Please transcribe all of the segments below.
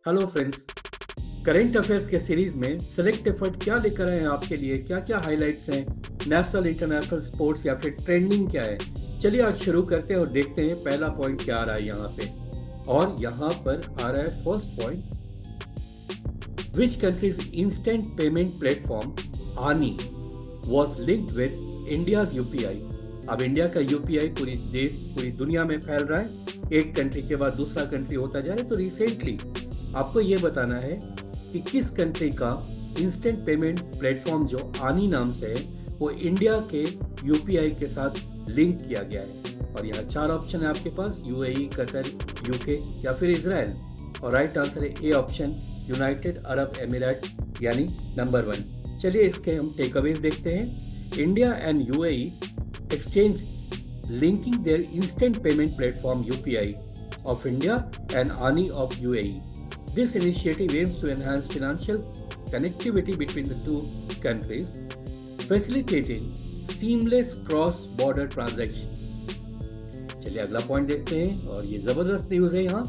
Hello friends. Current affairs के series में select effort क्या लेकर आए हैं आपके लिए, क्या क्या हाइलाइट्स हैं, नेशनल इंटरनेशनल स्पोर्ट्स या फिर ट्रेंडिंग क्या है। चलिए आज शुरू करते हैं और देखते हैं पहला पॉइंट क्या आ रहा है यहाँ पे। और यहाँ पर आ रहा है first point, which countries instant payment platform आनी was linked with India's UPI. अब इंडिया का यूपीआई पूरी दुनिया में फैल रहा है, एक कंट्री के बाद दूसरा कंट्री होता जा रहा है। तो रिसेंटली आपको ये बताना है कि किस कंट्री का इंस्टेंट पेमेंट प्लेटफॉर्म जो आनी नाम से है वो इंडिया के यूपीआई के साथ लिंक किया गया है। और यहाँ 4 ऑप्शन है आपके पास, यूएई, कतर, यूके या फिर इजराइल। और राइट आंसर है A option, United Arab Emirate यानी नंबर 1। चलिए इसके हम टेकअवेज देखते हैं। India and UAE exchange linking their instant payment platform UPI of India and ANI of UAE. This initiative aims to enhance financial connectivity between the two countries, facilitating seamless cross-border transactions. चलिए अगला point देखते हैं और ये जबरदस्त news है यहाँ।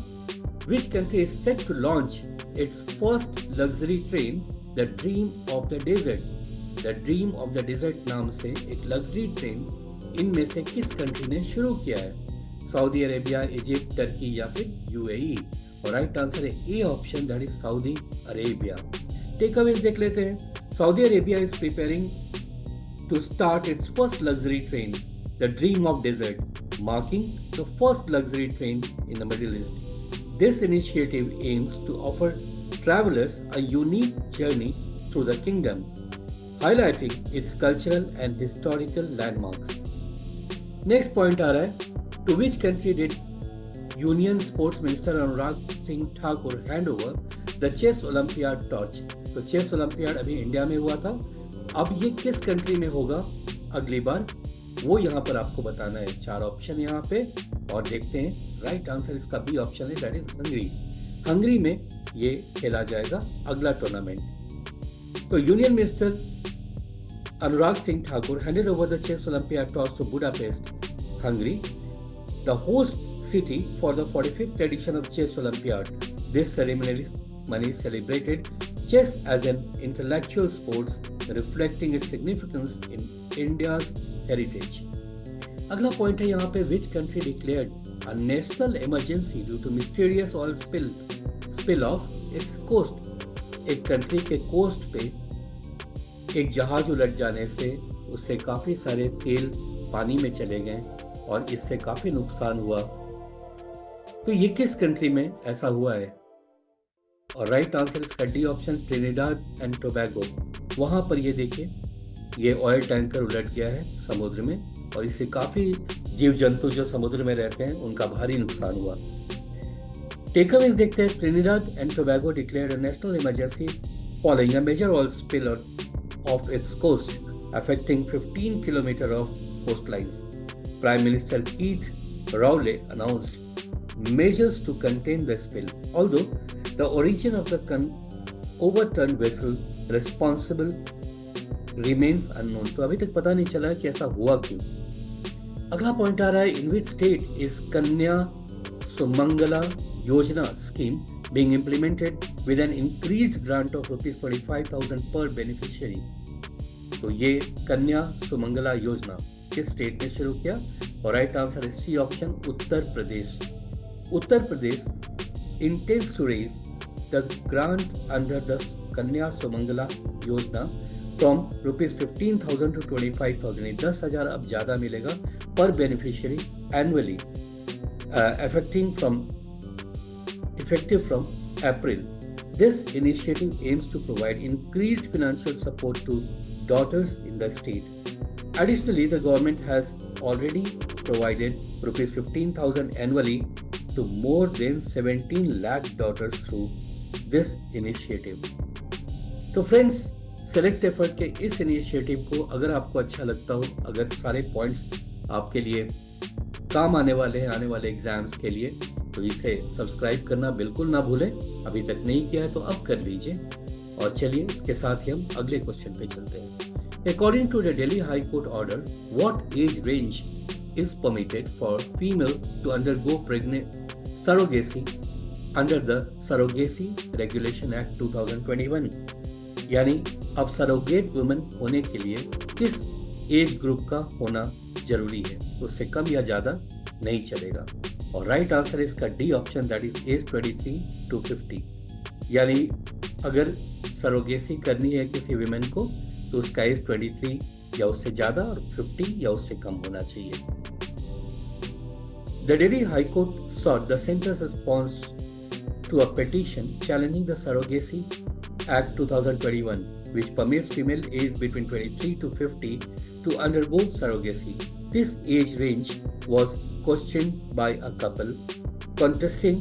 Which country is set to launch its first luxury train, the Dream of the Desert? The Dream of the Desert नाम से एक लग्जरी ट्रेन इनमें से किस कंट्री ने शुरू किया है? सऊदी अरेबिया, इजिप्ट, टर्की या फिर यूएई। और राइट आंसर है A option, that is Saudi Arabia. Takeaways देख लेते हैं। Saudi Arabia is preparing to start its first luxury train, the dream of desert, marking the first luxury train in the Middle East. This initiative aims to offer travellers a unique journey through the kingdom, highlighting its cultural and historical landmarks. Next point आ रहा है, to which country did Union Sports Minister Anurag Singh Thakur hand over the Chess Olympiad torch? तो chess olympiad अभी India में हुआ था, अब ये किस कंट्री में होगा अगली बार, वो यहाँ पर आपको बताना है। 4 ऑप्शन यहाँ पे और देखते हैं। राइट आंसर इसका बी ऑप्शन है, दैट इज हंगरी। हंगरी में ये खेला जाएगा अगला टूर्नामेंट। तो union minister Anurag Singh Thakur handed over the Chess Olympiad torch to Budapest, Hungary, the host city for the 45th edition of Chess Olympiad. This ceremony celebrated chess as an intellectual sport, reflecting its significance in India's heritage. अगला point है यहाँ पे, which country declared a national emergency due to mysterious oil spill off its coast? एक country के coast पे एक जहाज उलट जाने से उससे काफी सारे तेल पानी में चले गए और इससे काफी नुकसान हुआ। तो ये किस कंट्री में ऐसा हुआ है? और राइट आंसर इसका D option, Trinidad and Tobago. वहां पर ये देखिए, ये ऑयल टैंकर उलट गया है समुद्र में और इससे काफी जीव जंतु जो समुद्र में रहते हैं उनका भारी नुकसान हुआ। टेकअवेज देखते हैं। Trinidad and Tobago declared a national emergency following a major oil spill off its coast affecting 15 kilometres of coastlines. Prime Minister Keith Rowley announced measures to contain the spill, although the origin of the overturned vessel responsible remains unknown. तो अभी तक पता नहीं चला कि ऐसा हुआ क्यों। अगला पॉइंट आ रहा है, in which state is कन्या सुमंगला योजना scheme being implemented with an increased grant of rupees 25,000 per beneficiary? तो ये कन्या सुमंगला योजना किस स्टेट ने शुरू किया? और राइट आंसर है C option, Uttar Pradesh. Uttar Pradesh intends to raise the grant under the Kanya Sumangala योजना फ्रॉम ₹15,000 to 25,000। 10,000 अब ज्यादा मिलेगा पर beneficiary annually, effective from April. This initiative aims to provide increased financial support to daughters in the state. Additionally, the government has already provided rupees 15,000 annually to more than 17 lakh daughters through this initiative. तो friends, select effort के इस initiative को अगर आपको अच्छा लगता हो, अगर सारे पॉइंट्स आपके लिए काम आने वाले हैं आने वाले एग्जाम्स के लिए, तो इसे सब्सक्राइब करना बिल्कुल ना भूलें। अभी तक नहीं किया है तो अब कर लीजिए। और चलिए इसके साथ ही हम अगले क्वेश्चन पे चलते हैं। According to the Delhi High Court order, what age range is permitted for female to undergo surrogacy under the surrogacy regulation act 2021। यानी अब सरोगेट वुमेन होने के लिए किस एज ग्रुप का होना जरूरी है, उससे कम या ज़्यादा नहीं चलेगा। और राइट आंसर इसका D option, that is age 23 to 50। यानी अगर सरोगेसी करनी है किसी वुमेन को तो उसका एज 23 या उससे ज़्यादा और 50 या उससे कम होना चाहिए। The Delhi high court sought the center's response to a petition challenging the Surrogacy Act 2021, which permits female aged between 23 to 50 to undergo surrogacy. This age range was questioned by a couple, contesting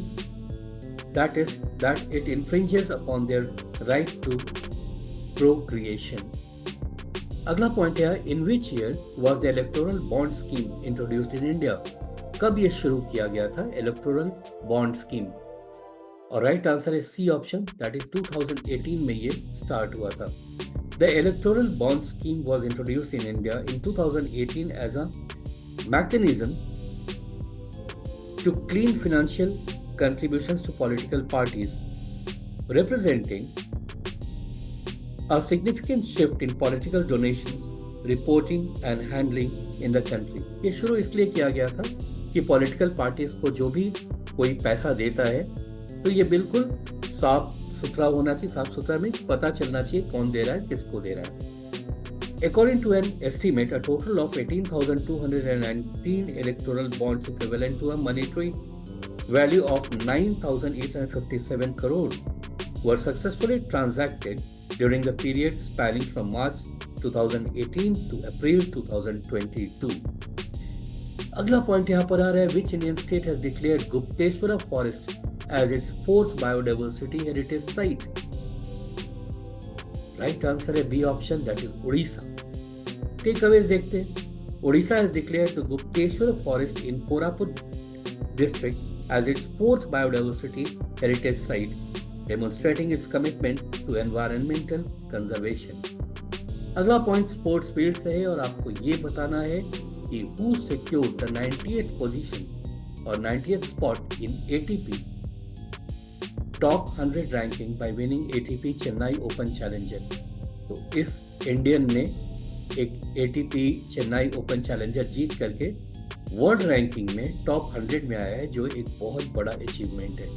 that it infringes upon their right to procreation. अगला point है, in which year was the electoral bond scheme introduced in India? कब ये शुरू किया गया था electoral bond scheme? और right answer है सी ऑप्शन, दैट इज 2018 में ये स्टार्ट हुआ था। The electoral bond scheme was introduced in India in 2018 as a mechanism to clean financial contributions to political parties, representing a significant shift in political donations, reporting and handling in the country. ये शुरू इसलिए किया गया था कि political parties को जो भी कोई पैसा देता है तो ये बिल्कुल साफ सुथरा होना चाहिए, साफ सुथरा में पता चलना चाहिए कौन दे रहा है, किसको दे रहा है। According to an estimate, a total of 18,219 electoral bonds equivalent to a monetary value of 9,857 crore were successfully transacted during the period spanning from March 2018 to April 2022. अगला पॉइंट यहाँ पर आ रहा है, which Indian state has declared Gupteshwara Forest as its 4th biodiversity heritage site? Right answer है B option, that is Orissa. Takeaways देखते हैं। Orissa has declared the Gupteshwara Forest in Koraput district as its 4th biodiversity heritage site, demonstrating its commitment to environmental conservation. अगला point sports field से है और आपको ये बताना है कि who secured the 98th position और 90th spot in ATP Top 100 ranking by winning ATP Chennai Open Challenger। तो इस इंडियन ने एक ATP चेन्नई ओपन चैलेंजर जीत करके वर्ल्ड रैंकिंग में टॉप 100 में आया है, जो एक बहुत बड़ा अचीवमेंट है।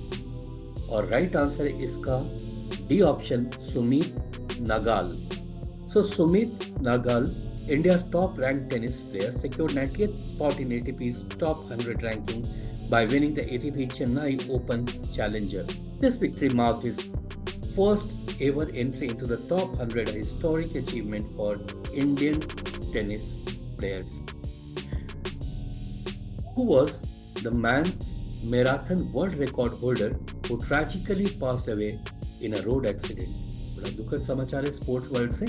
और राइट आंसर है इसका D option, Sumit नागाल। So Sumit नागाल, India's top ranked tennis player, secured 90th spot in ATP's top 100 ranking by winning the ATP Chennai Open Challenger. This victory marked his first ever entry into the top 100, a historic achievement for Indian tennis players. Who was the man marathon world record holder who tragically passed away in a road accident? बड़ा दुखद समाचार है sports world से।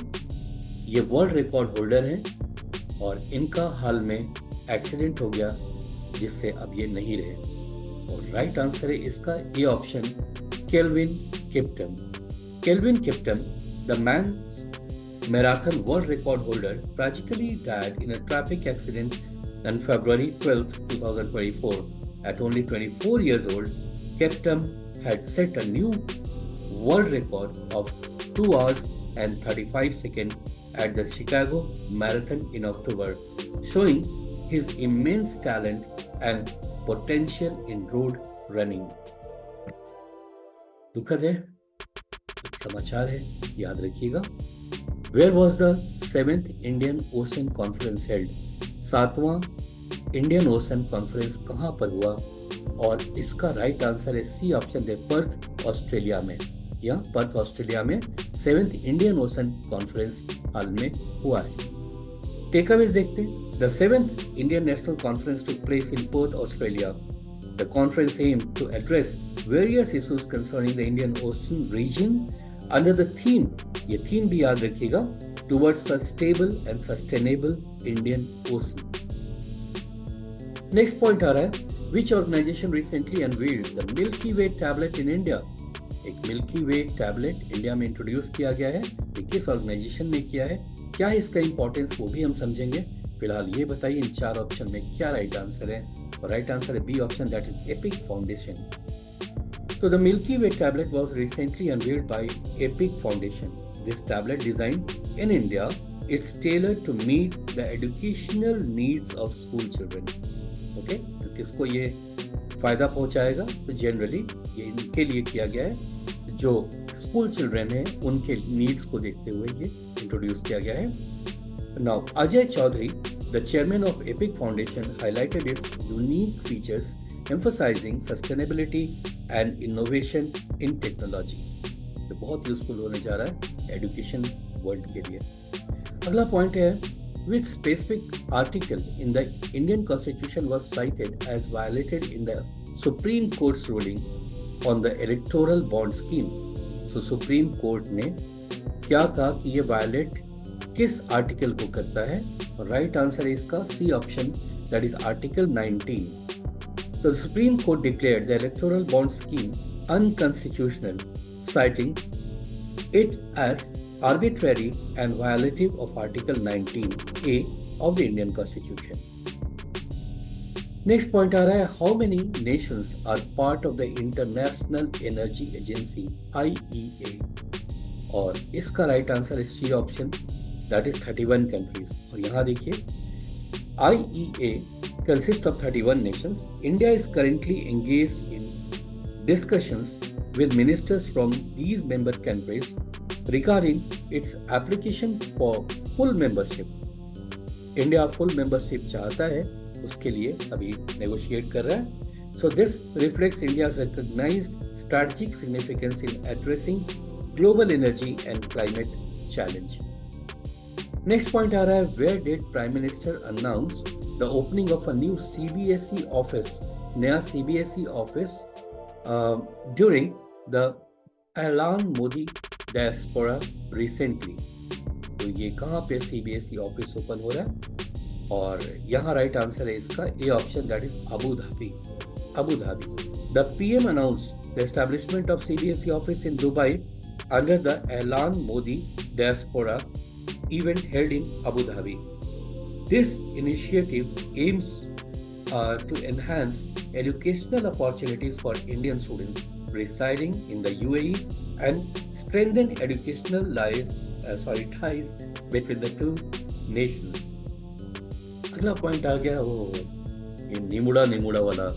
ये world record holder हैं और इनका हाल में एक्सीडेंट हो गया जिससे अब ये नहीं रहे। और राइट आंसर है इसका A option, Kelvin Kiptum. Kelvin Kiptum, the man marathon world record holder, tragically died in a traffic accident on February 12, 2024. At only 24 years old, Kiptum had set a new world record of 2 hours and 35 seconds at the Chicago Marathon in October, showing his immense talent and potential in road running. दुखद है, समाचार है, याद रखिएगा। Where was the 7th Indian Ocean Conference held? 7वां Indian Ocean conference कहाँ पर हुआ? और इसका राइट आंसर है सी ऑप्शन है, पर्थ ऑस्ट्रेलिया में। या पर्थ ऑस्ट्रेलिया में 7th इंडियन ओशन कॉन्फ्रेंस हाल में हुआ है। टेक अवेज देखते हैं। The 7th Indian national conference took place in Perth Australia. The conference aimed to address various issues concerning the Indian Ocean region under the theme, ये theme भी याद रखिएगा, towards a stable and sustainable Indian Ocean. Next point आ रहा है, which organisation recently unveiled the Milky Way tablet in India? एक Milky Way tablet India में introduce किया गया है, ये किस ऑर्गेनाइजेशन ने किया है, क्या है इसका इंपॉर्टेंस वो भी हम समझेंगे। फिलहाल ये बताइए इन 4 ऑप्शन में क्या राइट आंसर है। और राइट आंसर है B option, that is Epic Foundation. So the Milky Way tablet was recently unveiled by Epic Foundation. This tablet designed in India, it's tailored to meet the educational needs of school children. Okay? तो किसको ये फायदा पहुंचाएगा? तो generally ये इनके लिए किया गया है जो स्कूल चिल्ड्रन हैं उनके नीड्स को देखते हुए ये इंट्रोड्यूस किया गया है. Now Ajay Chaudhary, the chairman of Epic Foundation, highlighted its unique features emphasizing sustainability and innovation in technology. तो बहुत यूजफुल होने जा रहा है एजुकेशन वर्ल्ड के लिए. अगला पॉइंट है which specific article in the Indian Constitution was cited as violated in the Supreme Court's ruling on the electoral bond scheme. So Supreme Court ने क्या कहा कि ये वायलेट किस आर्टिकल को करता है? राइट आंसर है इसका C option, that is article 19. So the Supreme Court declared the electoral bond scheme unconstitutional, citing it as arbitrary and violative of Article 19A of the Indian Constitution. Next point आ रहा है, how many nations are part of the International Energy Agency IEA? और इसका right answer है C option, that is 31 countries. और यहाँ देखिए IEA consists of 31 nations. India is currently engaged in discussions with ministers from these member countries regarding its application for full membership. India full membership चाहता है, उसके लिए अभी negotiate कर रहा है. So this reflects India's recognized strategic significance in addressing global energy and climate challenge. Next point आ रहा है, where did Prime Minister announce the opening of a new CBSE office, नया CBSE office during the Alan Modi diaspora recently. तो ये कहाँ पे CBSE office open हो रहा है? और यहाँ राइट आंसर है इसका A option, that is Abu Dhabi. Abu Dhabi. The PM announced the establishment of CBSE office in Dubai under the Alan Modi diaspora event held in Abu Dhabi. This initiative aims to enhance educational opportunities for Indian students residing in the UAE and strengthen educational ties between the two nations. अगला point आ गया वो ये निमुड़ा वाला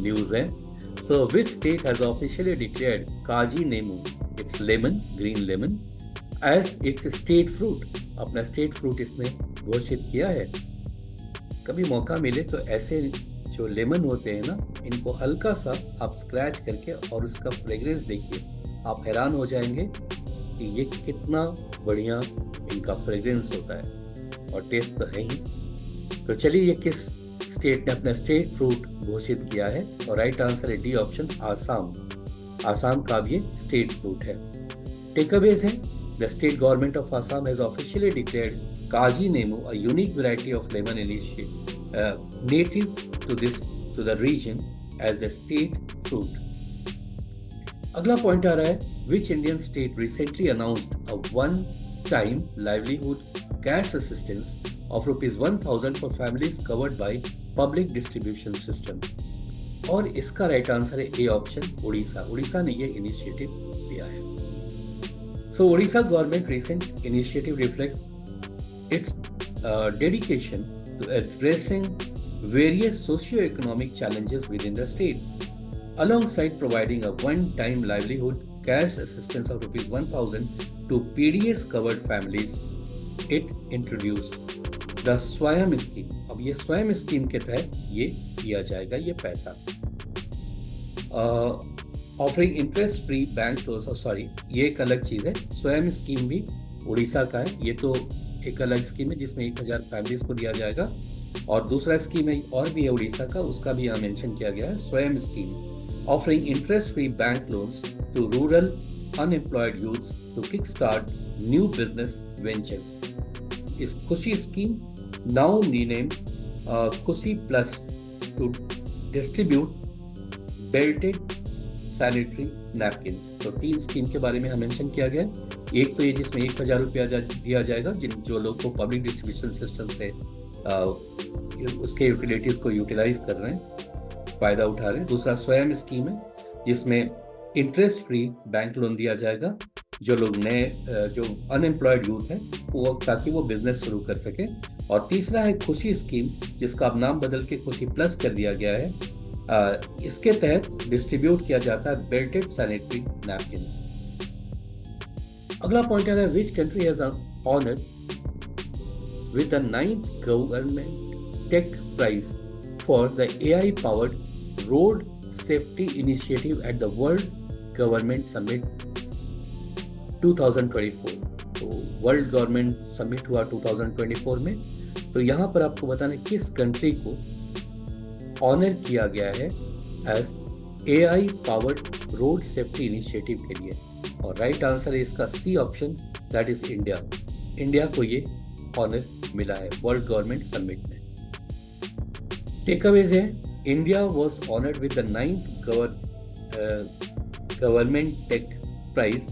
news है. So which state has officially declared काजी नींबू, it's lemon, green lemon, as its state fruit? अपना state fruit इसने घोषित किया है. कभी मौका मिले तो ऐसे जो लेमन होते हैं ना, इनको हल्का सा आप स्क्रैच करके और उसका फ्रेग्रेंस देखिए, आप हैरान हो जाएंगे कि ये कितना बढ़िया इनका फ्रेग्रेंस होता है और टेस्ट तो है ही. तो चलिए ये किस स्टेट ने अपना स्टेट फ्रूट घोषित किया है? और राइट आंसर है डी ऑप्शन, आसाम. आसाम का भी स्टेट फ्रूट है. टेकअवेज है, the state government of Assam has officially declared Kaji Nemu a unique variety of lemon native to the region as the state fruit. अगला पॉइंट आ रहा है, which Indian state recently announced a one-time livelihood cash assistance of ₹1,000 for families covered by public distribution system? और इसका right answer है A option, Orissa. Orissa ने ये initiative दिया है. So Odisha government recent initiative reflects its dedication to addressing various socio-economic challenges within the state. Alongside providing a one-time livelihood cash assistance of ₹1,000 to PDS covered families, it introduced the Swayam scheme. अब ये स्वयं scheme के तहत ये दिया जाएगा ये पैसा. Offering interest free bank loan, sorry ये एक अलग चीज़ है. स्वयं स्कीम भी उड़ीसा का है, ये तो एक अलग स्कीम है जिसमें 1,000 फैमिलीज को दिया जाएगा. और दूसरा स्कीम है और भी है उड़ीसा का, उसका भी यहाँ मेंशन किया गया है, Swayam scheme offering interest free bank loans to rural unemployed youths to kick start new business ventures. इस Khushi scheme now rename Khushi plus to distribute belted sanitary napkin. तो 3 स्कीम के बारे में हम मेंशन किया गया. एक तो ये जिसमें 1,000 रुपया दिया जाएगा जो लोग को पब्लिक डिस्ट्रीब्यूशन सिस्टम से उसके यूटिलिटीज़ को यूटिलाइज कर रहे हैं, फ़ायदा उठा रहे हैं. दूसरा स्वयं स्कीम है जिसमें इंटरेस्ट फ्री बैंक लोन दिया जाएगा जो लोग नए जो अनएम्प्लॉयड यूथ हैं वो, ताकि वो बिजनेस शुरू कर सके। और तीसरा है खुशी स्कीम, जिसका अब नाम बदल के खुशी प्लस कर दिया गया है। इसके तहत डिस्ट्रीब्यूट किया जाता है बेल्टेड सैनिटरी नैपकिन। अगला पॉइंट है which country has honoured with the 9th Government Tech Prize for the AI-powered Road Safety Initiative at the World Government Summit 2024। तो वर्ल्ड गवर्नमेंट समिट हुआ 2024 में। तो यहाँ पर आपको बताना किस कंट्री को ऑनर किया गया है as AI powered road safety initiative के लिए। और राइट आंसर है इसका C option, that is India. India को ये ऑनर मिला है वर्ल्ड गवर्नमेंट समिट में। टेकअवेज है, India was honoured with the 9th Government Tech Prize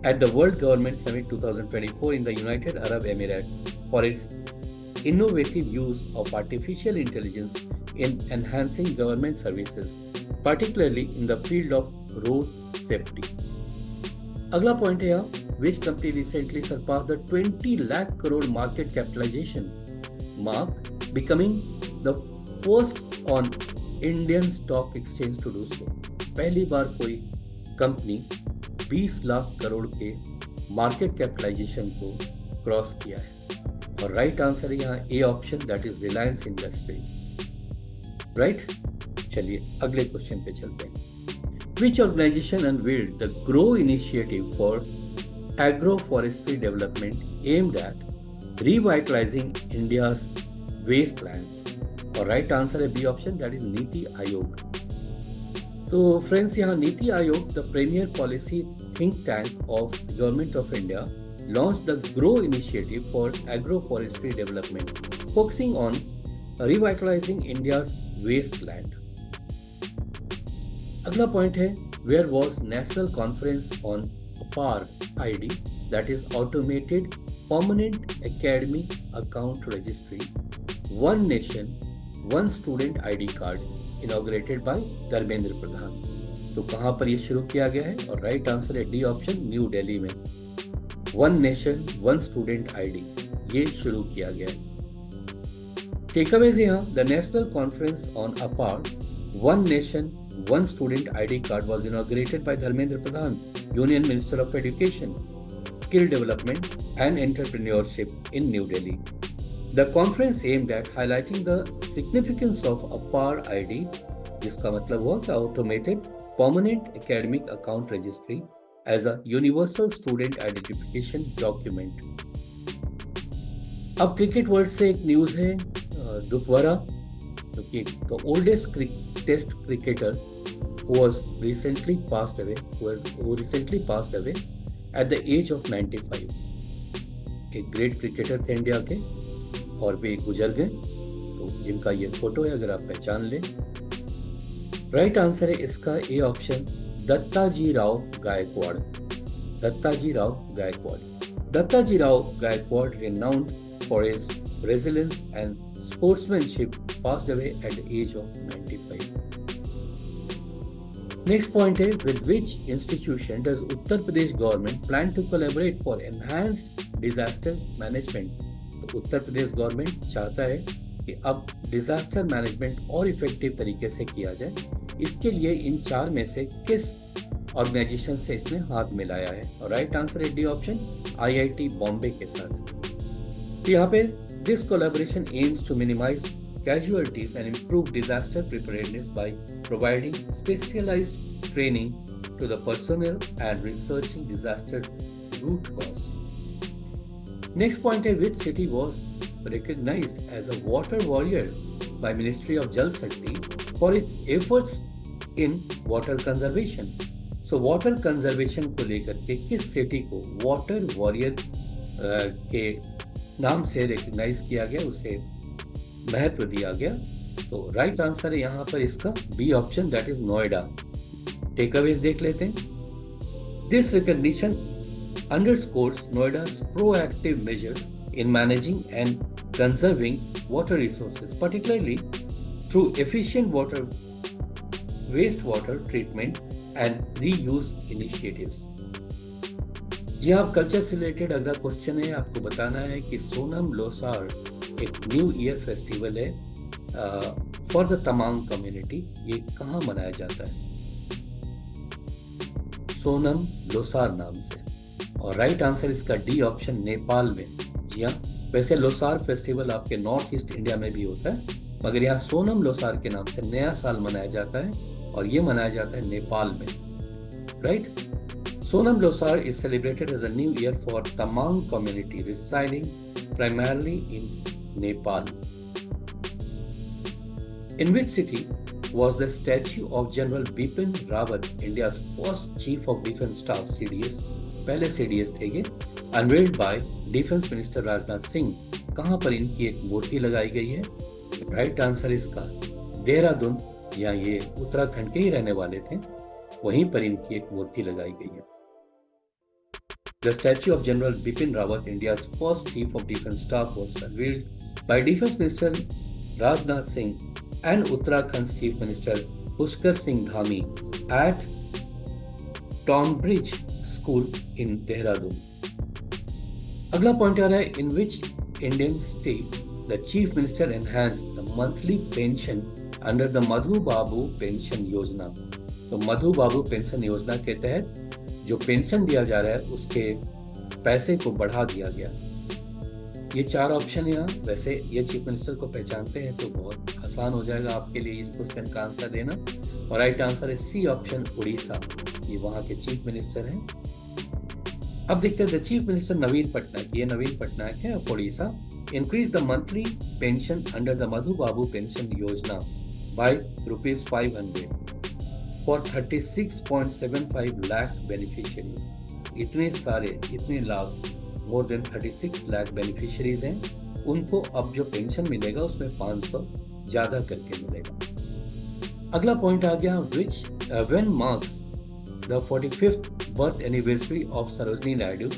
at the World Government Summit 2024 in the United Arab Emirates for its innovative use of artificial intelligence in enhancing government services, particularly in the field of road safety. अगला point है यहाँ, which company recently surpassed the 20 lakh crore market capitalization mark, becoming the first on Indian stock exchange to do so। पहली बार कोई company 20 lakh crore के market capitalisation को cross किया है। और राइट आंसर है यहाँ ए option, that is Reliance industries. Right, चलिए अगले क्वेश्चन पे चलते हैं। Which organization unveiled the GROW initiative for agroforestry development aimed at revitalizing India's wastelands? और राइट आंसर है B option, that is NITI Aayog. तो फ्रेंड्स, यहाँ NITI Aayog, the premier policy think tank of government of India, launched the GROW initiative for agroforestry development, focusing on revitalizing India's wasteland। अगला point है, where was National Conference on APAR ID, that is Automated Permanent Academic Account Registry, One Nation, One Student ID Card, inaugurated by Dharmendra Pradhan. तो कहाँ पर ये शुरू किया गया है? और राइट आंसर है डी ऑप्शन, न्यू दिल्ली में। One nation one student ID ये शुरू किया गया है। टेकअवेज यहाँ, the national conference on APAAR one nation one student ID card was inaugurated by Dharmendra Pradhan, Union Minister of Education, Skill Development and Entrepreneurship in New Delhi। The conference aimed at highlighting the significance of APAR ID, जिसका मतलब हुआ कि Automated Permanent Academic Account Registry, as a universal student identification document। अब cricket world से एक news है दुखवरा, क्योंकि the oldest test cricketer who recently passed away at the age of 95। एक ग्रेट क्रिकेटर थे इंडिया के और वे गुजर गए, तो जिनका ये फोटो है अगर आप पहचान लें। राइट आंसर है इसका A option, Dattaji Rao Gaikwad. Dattaji Rao Gaikwad. Dattaji Rao Gaikwad, renowned for his resilience and sportsmanship, passed away at the age of 95। Next point है, with which institution does Uttar Pradesh government plan to collaborate for enhanced disaster management? तो Uttar Pradesh government चाहता है कि अब disaster management और effective तरीके से किया जाए। इसके लिए इन चार में से किस ऑर्गेनाइजेशन से इसने हाथ मिलाया है? और राइट आंसर है डी ऑप्शन, IIT बॉम्बे के साथ। तो यहाँ पे this collaboration aims to minimise casualties and improve disaster preparedness by providing specialized training to the personnel and researching disaster root cause। Next point है, which city was recognized as a water warrior by Ministry of Jal Shakti for its efforts in water conservation? So water conservation को लेकर के किस city को water warrior के नाम से recognise किया गया, उसे महत्व दिया गया? तो राइट आंसर है यहाँ पर इसका B option, that is Noida. Takeaways देख लेते हैं। दिस रिकॉग्निशन अंडरस्कोर्स नोएडा's proactive measures in managing and conserving water resources, particularly through efficient wastewater treatment and reuse initiatives. जी हाँ, कल्चर से रिलेटेड अगला क्वेश्चन है, आपको बताना है कि सोनम लोसार एक न्यू ईयर फेस्टिवल है फॉर द तमांग कम्युनिटी। ये कहाँ मनाया जाता है? सोनम लोसार नाम से। और राइट आंसर इसका डी ऑप्शन, नेपाल में। जी हाँ, वैसे लोसार फेस्टिवल आपके नॉर्थ ईस्ट इंडिया में भी होता है, मगर यहाँ सोनम लोसार के नाम से नया साल मनाया जाता है और ये मनाया जाता है नेपाल में। Right? Sonam Losar is celebrated as a new year for Tamang community residing primarily in Nepal. In which city was the statue of General Bipin Rawat, India's first Chief of Defence Staff (CDS), पहले CDS थे ये, unveiled by Defence Minister Rajnath Singh? कहाँ पर इनकी एक मूर्ति लगाई गई है? राइट आंसर इसका देहरादून, या ये उत्तराखंड के ही रहने वाले थे, वहीं पर इनकी एक मूर्ति लगाई गई है। The statue of General Bipin Rawat, India's first Chief of Defence Staff, was unveiled by Defence Minister Rajnath Singh and Uttarakhand's Chief Minister Pushkar Singh Dhami at Tonbridge School in Dehradun. अगला point आ रहा है, in which Indian state the Chief Minister enhanced the monthly pension under the Madhu Babu Pension Yojana? तो मधु बाबू pension योजना के तहत जो pension दिया जा रहा है उसके पैसे को बढ़ा दिया गया। ये चार ऑप्शन है यहाँ। वैसे ये चीफ मिनिस्टर को पहचानते हैं तो बहुत आसान हो जाएगा आपके लिए इस क्वेश्चन का आंसर देना। और राइट आंसर है सी ऑप्शन, उड़ीसा। ये वहाँ के चीफ मिनिस्टर हैं। अब देखते हैं, द चीफ मिनिस्टर नवीन पटनायक, ये नवीन पटनायक है of Orissa, increase the monthly pension under the Madhu Babu pension योजना बाय ₹500 for 36.75 lakh beneficiaries. इतने लाभ, मोर देन 36 लाख बेनिफिशियरीज हैं, उनको अब जो पेंशन मिलेगा उसमें 500 ज्यादा करके मिलेगा। अगला पॉइंट आ गया, when marks the 45th birth anniversary of Sarojini Naidu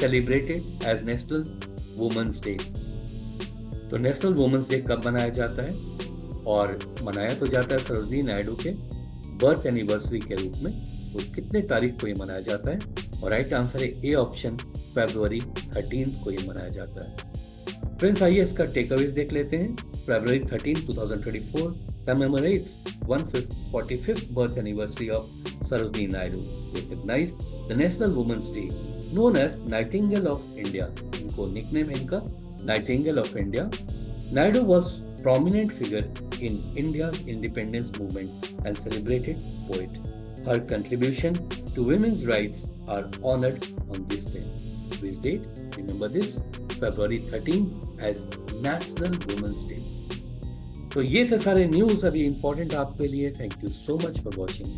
celebrated as National Women's Day? तो नेशनल वुमेन्स डे कब मनाया जाता है? और मनाया तो जाता है सरोजिनी नायडू के बर्थ एनिवर्सरी के रूप में, तो कितने तारीख को ये मनाया जाता है? और राइट आंसर है ए ऑप्शन, February 13 को ये मनाया जाता है। फ्रेंड्स, आइए इसका टेकअवेज देख लेते हैं। February 13, 2024 commemorates 145th birth anniversary of Sarojini Naidu. Recognized the National Women's Day, known as Nightingale of India. इनको निकनेम है इनका Nightingale of India. Naidu was prominent figure in India's independence movement and celebrated poet. Her contribution to women's rights are honored on this day. Which date? Remember this, February 13 as National Women's Day. तो ये थे सारे news अभी important आपके लिए। Thank you so much for watching.